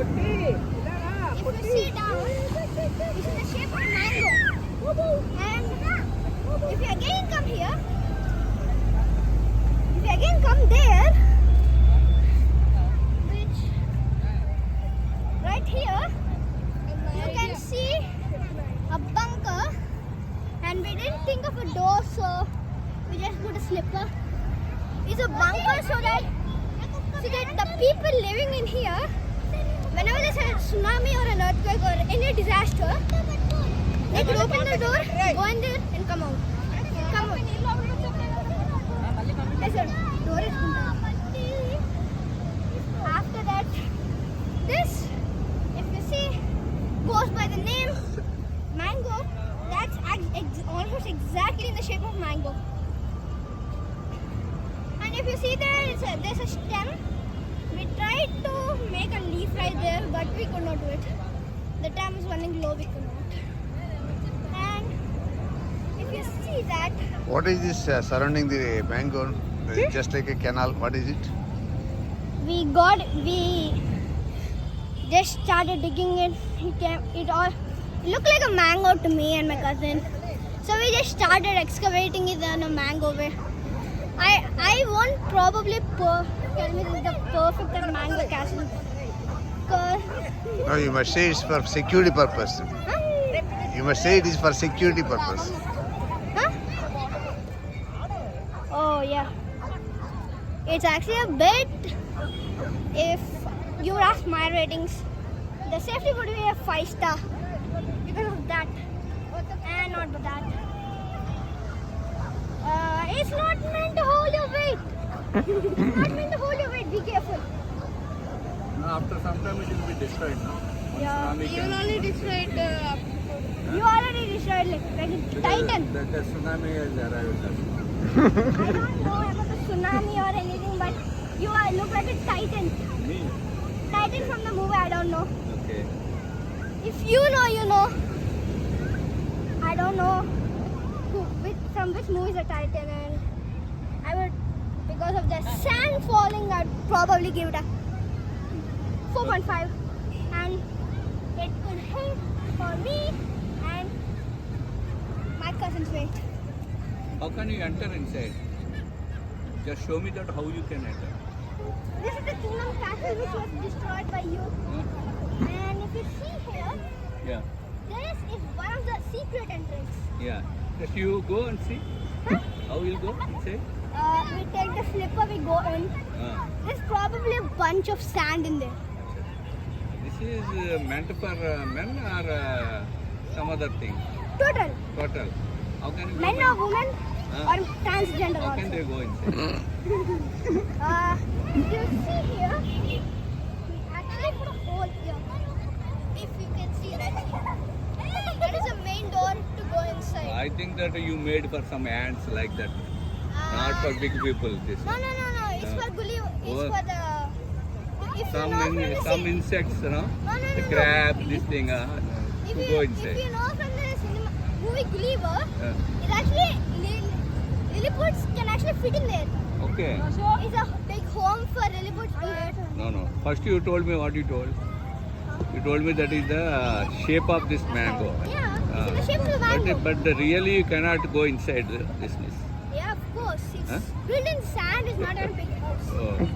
If you see down, it's in the shape of a mango. And if you again come here, if you again come there, which right here, you can see a bunker. And we didn't think of a door, so we just put a slipper. It's a bunker so that the people living in here, whenever there's a tsunami or an earthquake or any disaster, they could open the door, go in there and come out. Come out. There's a door is open. After that, this, if you see, goes by the name mango. That's almost exactly in the shape of mango. And if you see there, there's a stem. We tried to make a leaf right there, but we could not do it. The stem is running low, we could not. And if you see that, What is this surrounding the mango? Just like a canal. What is it? we just started digging it. It looked like a mango to me and my cousin. So we just started excavating it in a mango way. I won't probably tell me this is the perfect mango castle. No, you must say it's for security purpose. You must say it is for security purpose. Huh? Oh yeah. It's actually a bit, if you ask my ratings, the safety would be a 5-star because of that. And not but that. It's not meant to hold your weight. It's not meant to hold your weight. Be careful. After some time it will be destroyed now. Yeah. You will only destroyed. You already destroyed like a titan. The tsunami has arrived. I don't know about the tsunami or anything, but you look like a titan. Me? Titan from the movie. I don't know. Okay. If you know, you know. I don't know from which movie is a titan, and I would, because of the sand falling, I'd probably give it a 4.5, and it could hang for me and my cousin's weight. How can you enter inside? Just show me that how you can enter. This is the Kingdom Castle which was destroyed by you. And if you see here, Yeah. this is one of the secret entrance. Yeah. Just you go and see. Huh? How will go inside? We take the slipper, we go in. There's probably a bunch of sand in there. This is meant for men or some other thing? Total. Total. How can you go Men in? or women Huh? or transgender How can also. they go inside? You see here, we actually put a hole here. If you can see that. That is a main door to go inside. I think that you made for some ants like that. Not for big people. This. No. It's Uh, for Gulli. It's oh. for the. If you know from the Some insects, you know, No. the crab, this thing, If to you, go if inside. you know from the movie Gulliver, Uh, it actually Lilliputs can actually fit in there. okay. It's a big home for Lilliputs. No. First you told me what you told. You told me that is the shape of this mango. Yeah, it's in the shape of the mango. But really you cannot go inside this. Yeah, of course. It's Huh? built in sand. It's not a big house. Oh.